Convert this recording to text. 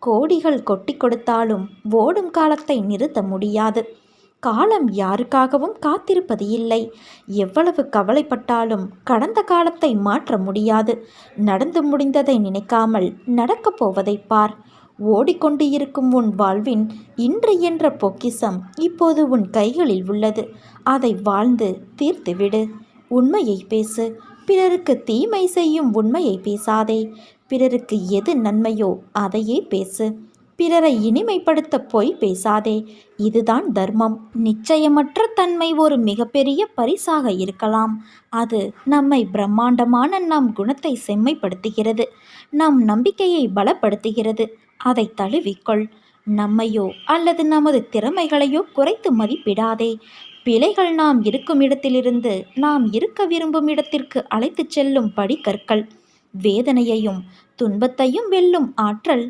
கோடிகள் கொட்டி கொடுத்தாலும் ஓடும் காலத்தை நிறுத்த முடியாது. காலம் யாருக்காகவும் காத்திருப்பது இல்லை. எவ்வளவு கவலைப்பட்டாலும் கடந்த காலத்தை மாற்ற முடியாது. நடந்து முடிந்ததை நினைக்காமல் நடக்கப் போவதை பார். ஓடிக்கொண்டு இருக்கும் உன் வாழ்வின் இன்று என்ற பொக்கிஷம் இப்போது உன் கைகளில் உள்ளது. அதை வாழ்ந்து தீர்த்துவிடு. உண்மையை பேசு. பிறருக்கு தீமை செய்யும் உண்மையை பேசாதே. பிறருக்கு எது நன்மையோ அதையே பேசு. பிறரை இனிமைப்படுத்த பொய் பேசாதே. இதுதான் தர்மம். நிச்சயமற்ற தன்மை ஒரு மிகப்பெரிய பரிசாக இருக்கலாம். அது நம்மை பிரம்மாண்டமான நம் குணத்தை செம்மைப்படுத்துகிறது. நம் நம்பிக்கையை பலப்படுத்துகிறது. அதை தழுவிக்கொள். நம்மையோ அல்லது நமது திறமைகளையோ குறைத்து மதிப்பிடாதே. பிழைகள் நாம் இருக்கும் இடத்திலிருந்து நாம் இருக்க விரும்பும் இடத்திற்கு அழைத்துச் செல்லும் படிக்கற்கள். வேதனையையும் துன்பத்தையும் வெல்லும் ஆற்றல்